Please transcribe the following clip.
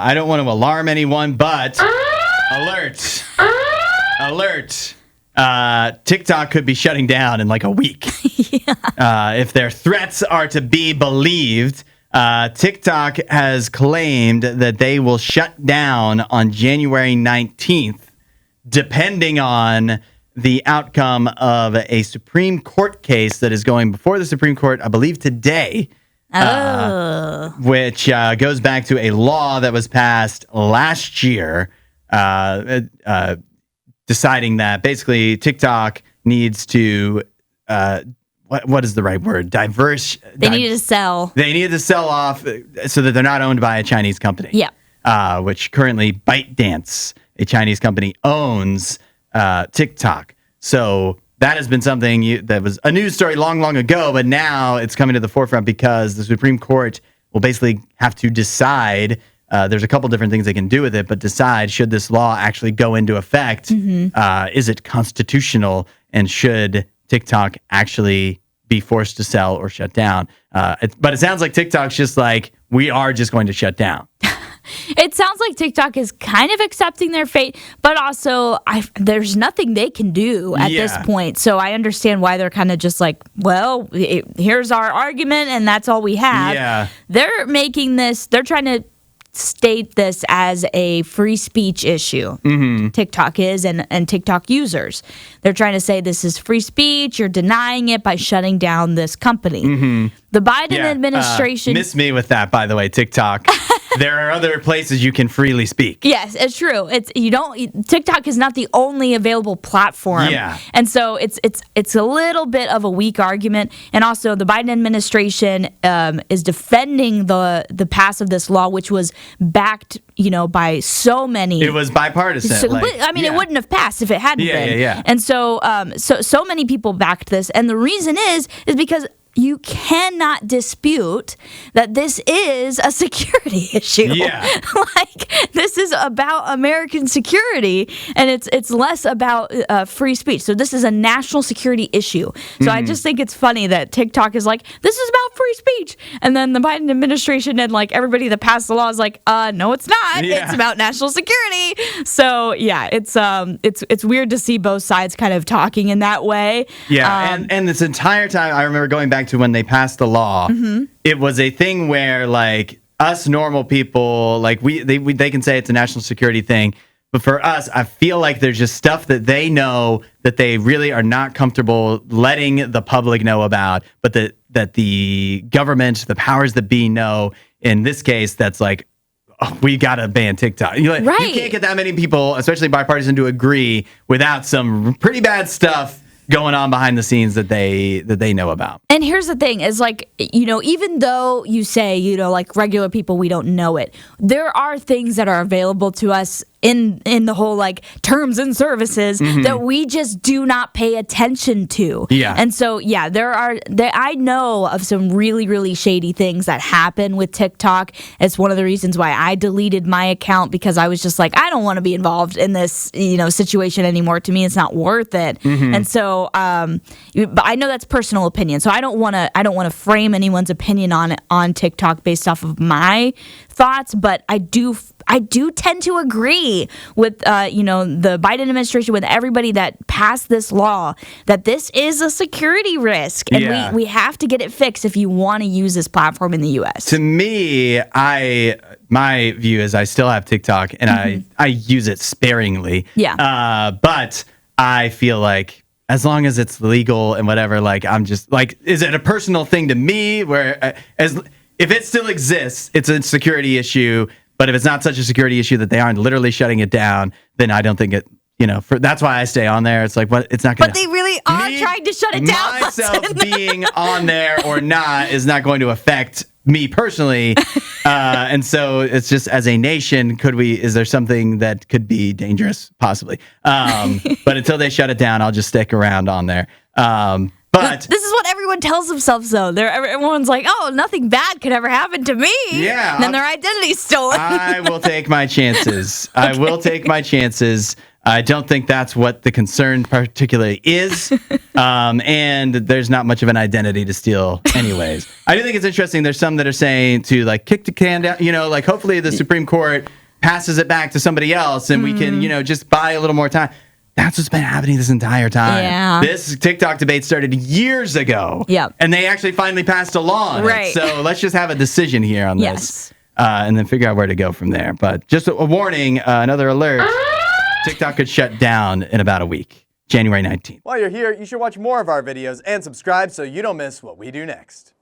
I don't want to alarm anyone, but alert. TikTok could be shutting down in like a week. If their threats are to be believed, TikTok has claimed that they will shut down on January 19th, depending on the outcome of a Supreme Court case that is going before the Supreme Court, I believe today, which goes back to a law that was passed last year, deciding that basically TikTok needs to, what is the right word? They need to sell. They need to sell off so that they're not owned by a Chinese company. Yeah. Which currently ByteDance, a Chinese company, owns TikTok. So that has been something that was a news story long ago, but now it's coming to the forefront because the Supreme Court will basically have to decide. There's a couple different things they can do with it, but decide, should this law actually go into effect? Is it constitutional? And should TikTok actually be forced to sell or shut down? But it sounds like TikTok's just like, we are just going to shut down. It sounds like TikTok is kind of accepting their fate, but also there's nothing they can do at this point. So I understand why they're kind of just like, well, here's our argument and that's all we have. Yeah. They're trying to state this as a free speech issue. TikTok is, and TikTok users. They're trying to say this is free speech. You're denying it by shutting down this company. The Biden administration... miss me with that, by the way, TikTok. There are other places you can freely speak. Yes, it's true. TikTok is not the only available platform. Yeah. And so it's a little bit of a weak argument. And also the Biden administration is defending the pass of this law, which was backed, by so many. It was bipartisan. It wouldn't have passed if it hadn't been. Yeah. And so so many people backed this. And the reason is because you cannot dispute that this is a security issue. Yeah. This is about American security, and it's less about free speech. So this is a national security issue. So I just think it's funny that TikTok is like, this is about free speech. And then the Biden administration and everybody that passed the law is like, no, it's not. Yeah. It's about national security. So yeah, it's weird to see both sides kind of talking in that way. Yeah, and this entire time, I remember going back to when they passed the law, it was a thing where us normal people, they can say it's a national security thing, but for us, I feel like there's just stuff that they know that they really are not comfortable letting the public know about, but that the government, the powers that be know. In this case, that's like, oh, we gotta ban TikTok. You can't get that many people, especially bipartisan, to agree without some pretty bad stuff going on behind the scenes that they know about. And here's the thing is even though you say, regular people, we don't know it, there are things that are available to us in the whole terms and services that we just do not pay attention to. Yeah. And so I know of some really, really shady things that happen with TikTok. It's one of the reasons why I deleted my account, because I was just like, I don't want to be involved in this situation anymore. To me, it's not worth it. And so but I know that's personal opinion. So I don't want to frame anyone's opinion on TikTok based off of my thoughts, but I do tend to agree with the Biden administration, with everybody that passed this law, that this is a security risk, and we have to get it fixed if you want to use this platform in the U.S. To me, my view is I still have TikTok, and I use it sparingly. Yeah. But I feel like as long as it's legal and whatever, I'm just is it a personal thing to me where if it still exists, it's a security issue. But if it's not such a security issue that they aren't literally shutting it down, then I don't think it, that's why I stay on there. It's like, it's not going to... But they really are trying to shut it down. Myself being on there or not is not going to affect me personally. And so it's just, as a nation, is there something that could be dangerous? Possibly. But until they shut it down, I'll just stick around on there. But this is what everyone tells themselves, though. Everyone's like, oh, nothing bad could ever happen to me. Yeah. And then their identity's stolen. I will take my chances. Okay. I will take my chances. I don't think that's what the concern particularly is. And there's not much of an identity to steal anyways. I do think it's interesting. There's some that are saying to like kick the can down, like hopefully the Supreme Court passes it back to somebody else and we can, just buy a little more time. That's what's been happening this entire time. Yeah. This TikTok debate started years ago. Yep. And they actually finally passed a law on it. So let's just have a decision here on this. And then figure out where to go from there. But just a warning, another alert. TikTok could shut down in about a week, January 19th. While you're here, you should watch more of our videos and subscribe so you don't miss what we do next.